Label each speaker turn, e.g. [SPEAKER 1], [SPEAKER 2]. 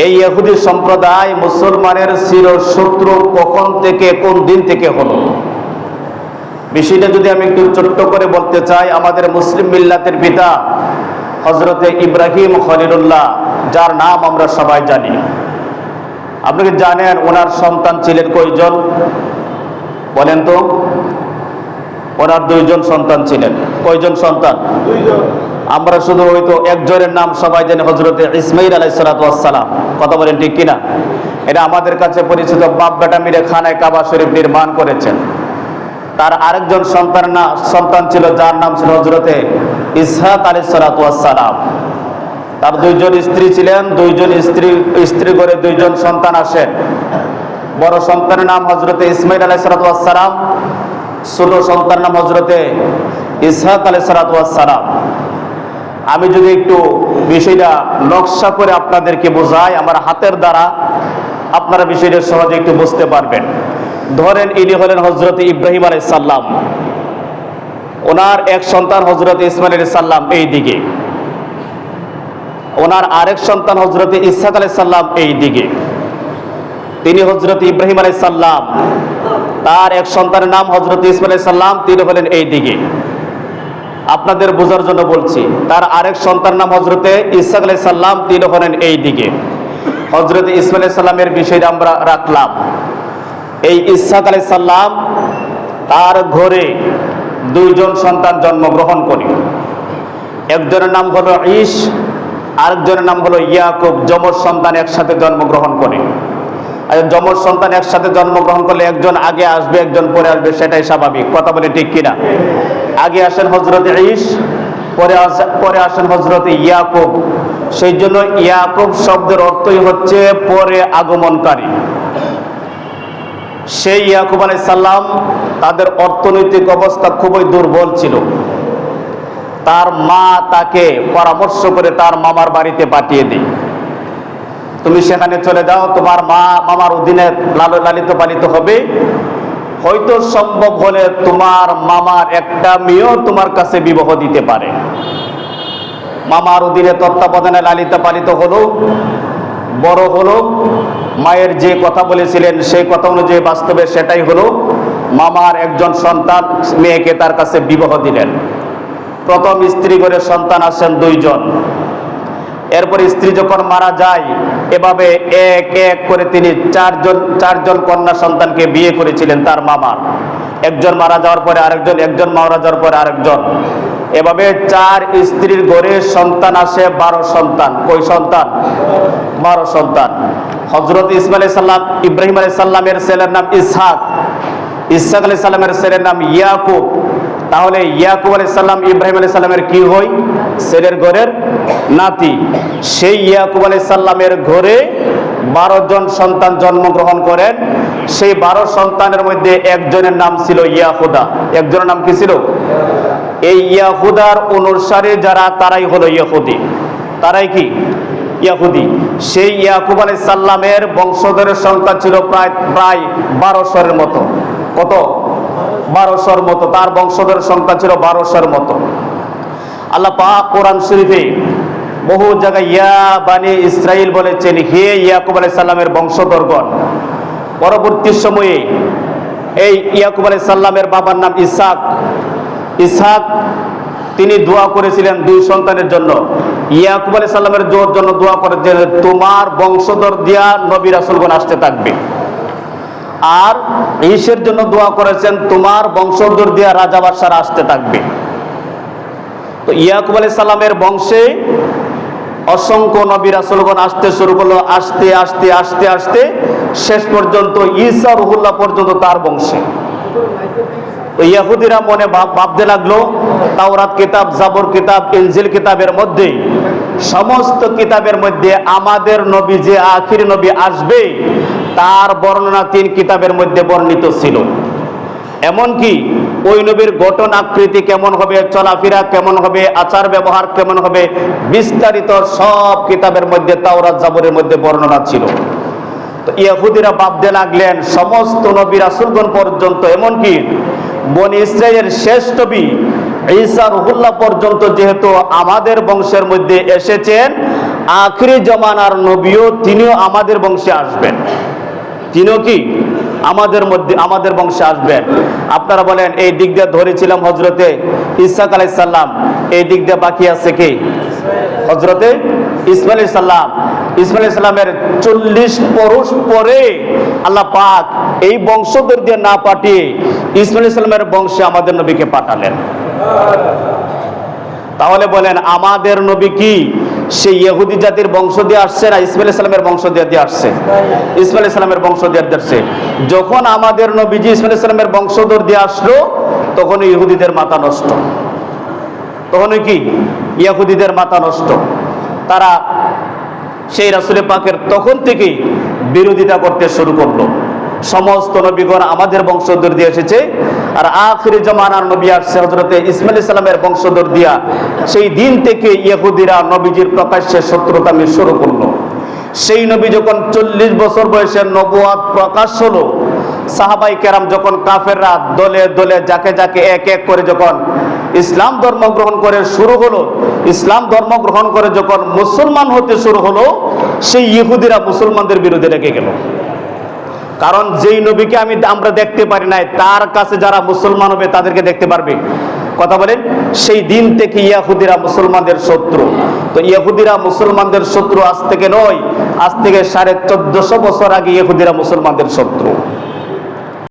[SPEAKER 1] এই ইহুদি সম্প্রদায় মুসলমানের চির শত্রু কখন থেকে, কোন দিন থেকে হলো? বিষয়টা যদি আমি একটু ছোট্ট করে বলতে চাই, আমাদের মুসলিম মিল্লাতের পিতা হযরতে ইব্রাহিম খলিলুল্লাহ, যার নাম আমরা সবাই জানি। আপনি কি জানেন ওনার সন্তান ছিলেন কয়জন? বলেন তো। ওনার 2 জন সন্তান ছিলেন। কয়জন সন্তান?
[SPEAKER 2] 2 জন।
[SPEAKER 1] আমরা শুধু হয়তো একজনের নাম সবাই জানি, হযরতে ইসমাঈল আলাইহিস সালাতু ওয়াস সালাম। কথা বলেন ঠিক কিনা? এটা আমাদের কাছে পরিচিত। বাপ বেটা মিলে খানায় কাবা শরীফ নির্মাণ করেছেন। তার আরেকজন সন্তান ছিল, যার নাম ছিল হযরতে ইসহাক আলাইহিস সালাতু ওয়াস সালাম। তার 2 জন স্ত্রী ছিলেন। 2 জন স্ত্রী করে 2 জন সন্তান আসেন। বড় সন্তানের নাম হযরতে ইসমাঈল আলাইহিস সালাতু ওয়াস সালাম, ছোট সন্তানের নাম হযরতে ইসহাক আলাইহিস সালাতু ওয়াস সালাম। আমি যদি একটু বিষয়টা নকশা করে আপনাদেরকে বোঝাই, আমার হাতের দ্বারা আপনারা বিষয়টা সহজে একটু বুঝতে পারবেন। ধরেন ইনি হলেন হযরতে ইব্রাহিম আলাইহিস সালাম, ওনার এক সন্তান হযরতে ইসমাঈল আলাইহিস সালাম এই দিকে, ওনার আরেক সন্তান হযরতে ইসহাক আলাইহিস সালাম এই দিকে। তিনি হযরতে ইব্রাহিম আলাইহিস সালাম, তার এক সন্তানের নাম হযরতে ইসমাঈল আলাইহিস সালাম, তিনি হলেন এই দিকে। আপনাদের বোঝার জন্য বলছি, তার আরেক সন্তানের নাম হযরতে ইসহাক আলাইহিস সালাম, তিনি হলেন এই দিকে। হযরতে ইসমাঈল আলাইহিস সালামের বিষয়টা আমরা রাখলাম। এই ইসহাক আলাইহিস সালাম, তার ঘরে 2 জন সন্তান জন্মগ্রহণ করে। একজনের নাম হলো ঈস, আরেকজনের নাম হলো ইয়াকুব। যমজ সন্তান একসাথে জন্মগ্রহণ করে। আর যমজ সন্তান একসাথে জন্মগ্রহণ করলে একজন আগে আসবে, একজন পরে আসবে, সেটাই স্বাভাবিক। কথা বলে ঠিক কিনা? আগে আসেন হযরতে ঈস, পরে আসেন হযরতে ইয়াকুব। সেই জন্য ইয়াকুব শব্দের অর্থই হচ্ছে পরে আগমনকারী। সেই ইয়াকুব আলাইহিস সালাম, তাদের অর্থনৈতিক অবস্থা খুবই দুর্বল ছিল। তার মা তাকে পরামর্শ করে তার মামার বাড়িতে পাঠিয়ে দেয়, তুমি সেখানে চলে যাও, তোমার মা মামার অধীনে লালিত পালিত হবে। হয়তো সম্ভব হলে তোমার মামার একটা মেয়েও তোমার কাছে বিবাহ দিতে পারে। মামার অধীনে তত্ত্বাবধানে লালিত পালিত হলো, বড় হলো। মায়ের যে কথা বলেছিলেন সেই কথা অনুযায়ী বাস্তবে সেটাই হলো। মামার একজন সন্তান মেয়েকে তার কাছে বিবাহ দিলেন। প্রথম স্ত্রী করে সন্তান আসেন 2 জন। এরপর স্ত্রী যখন মারা যায়, এভাবে এক এক করে তিনি 4 জন কন্যা সন্তানকে বিয়ে করেছিলেন তার মামার। একজন মারা যাওয়ার পরে আরেকজন, একজন মারা যাওয়ার পরে আরেকজন। এভাবে 4 স্ত্রীর ঘরে সন্তান আসে 12 সন্তান। কই সন্তান? 12 সন্তান। হযরত ইসমাঈল আলাইহিস সালাম, ইব্রাহিম আলাইহিস সালামের ছেলের নাম ইসহাক, ইসহাক আলাইহিস সালামের ছেলের নাম ইয়াকুব। তাহলে ইয়াকুব আলাইহিস সালাম ইব্রাহিম আলাইহিস সালামের কি হয়? ছেলের ঘরের নাতি। সেই ইয়াকুব আলাইহিস সালামের ঘরে 12 জন সন্তান জন্মগ্রহণ করেন। সেই 12 সন্তানের মধ্যে একজনের নাম ছিল ইয়াহুদা। একজনের নাম কি ছিল? এই ইয়াহুদার অনুসারী যারা, তারাই হলো ইহুদি। তারাই কি? ইহুদি। সেই ইয়াকুব আলাইহিস সালামের বংশধরের সংখ্যা ছিল প্রায় 1200-এর মতো। কত? 1200-এর মতো। তার বংশধরের সংখ্যা ছিল 1200-এর মতো। আল্লাহ পাক কোরআন শরীফে বহু জায়গায় ইয়া বানি ইসরাইল বলেছেন, হে ইয়াকুব আলাইহিস সালামের বংশধরগণ। পরবর্তী সময়ে এই ইয়াকুব আলাইহিস সালামের বাবার নাম ইসহাক। ইসহাক তিনি দোয়া করেছিলেন 2 সন্তানের জন্য। ইয়াকুব আলাইহিস সালামের জন্য দোয়া করে যে তোমার বংশধর দিয়া নবী রাসূলগণ আসতে থাকবে। আর ঈসের জন্য দোয়া করেছেন তোমার বংশধর দিয়া রাজা বাদশারা আসতে থাকবে। তো ইয়াকুব আলাইহিস সালামের বংশে অসংখ্য নবী রাসূলগণ আসতে শুরু করলো। আস্তে আস্তে আস্তে আস্তে শেষ পর্যন্ত ঈসা রুহুল্লাহ পর্যন্ত তার বংশে। ইহুদিরা মনে ভাবতে লাগলো, তাওরাত কিতাব, জাবর কিতাব, ইনজিল কিতাবের মধ্যে, সমস্ত কিতাবের মধ্যে আমাদের নবী যে আখির নবী আসবে তার বর্ণনা 3 কিতাবের মধ্যে বর্ণিত ছিল। এমনকি ওই নবীর গঠন আকৃতি কেমন হবে, চলাফেরা কেমন হবে, আচার ব্যবহার কেমন হবে, বিস্তারিত সব কিতাবের মধ্যে, তাওরাত জাবরের মধ্যে বর্ণনা ছিল। তো ইহুদিরা ভাবতে লাগলেন সমস্ত নবী রাসূলগণ পর্যন্ত, এমনকি বনি ইসরাইলের শেষ নবী ঈসা রুহুল্লাহ পর্যন্ত যেহেতু আমাদের বংশের মধ্যে এসেছেন, আখিরি জমানার নবীও তিনিও আমাদের বংশে আসবেন। তিনিও কি আমাদের বংশে আসবেন। আপনারা বলেন এই দিক দিয়ে ধরেছিলাম হযরতে ইসহাক আলাইহিস সালাম, এই দিক দিয়ে বাকি আছে কি হযরতে ইসমাঈল আলাইহিস সালাম। ইসমাঈল আলাইহিস সালামের 40 বরস পরে আল্লাহ পাক এই বংশধর দিয়ে না পাঠিয়ে ইসমাঈল আলাইহিস সালামের বংশে আমাদের নবীকে পাঠালেন। তাহলে বলেন আমাদের নবী কি সেই ইহুদি জাতির বংশ দিয়ে আসছে না ইসমাঈল আলাইহিস সালামের বংশ দিয়ে আসছে? ইসমাঈল আলাইহিস সালামের বংশ দিয়ে আসছে। যখন আমাদের নবীজি ইসমাঈল আলাইহিস সালামের বংশধর দিয়ে আসলো তখন ইহুদিদের মাথা নষ্ট। তখন কি ইহুদিদের মাথা নষ্ট। তারা সেই রাসূল পাকের তখন থেকেই বিরোধিতা করতে শুরু করলো। সমস্ত নবীগণ আমাদের বংশধর দিয়ে এসেছে, আর আখিরি জামানার নবী আসছে হযরতে ইসমাঈল আলাইহিস সালামের বংশধর দিয়া। সেই দিন থেকে ইহুদিরা নবীজির প্রকাশ্যে শত্রুতামি শুরু করলো। সেই নবী যখন 40 বছর বয়সে নবুয়ত প্রকাশ হলো, সাহাবাই কেরাম যখন কাফেররা দলে দলে যাকে যাকে এক এক করে যখন ইসলাম ধর্ম গ্রহণ করে শুরু হলো, ইসলাম ধর্ম গ্রহণ করে যখন মুসলমান হতে শুরু হলো, সেই ইহুদিরা মুসলমানদের বিরুদ্ধে লেগে গেল। কারণ যেই নবীকে আমরা দেখতে পারি নাই, তার কাছে যারা মুসলমান হবে তাদেরকে দেখতে পারবে। কথা বলেন, সেই দিন থেকে ইহুদিরা মুসলমানদের শত্রু। তো ইহুদিরা মুসলমানদের শত্রু আজ থেকে নয়, আজ থেকে 1450 বছর আগে ইহুদিরা মুসলমানদের শত্রু।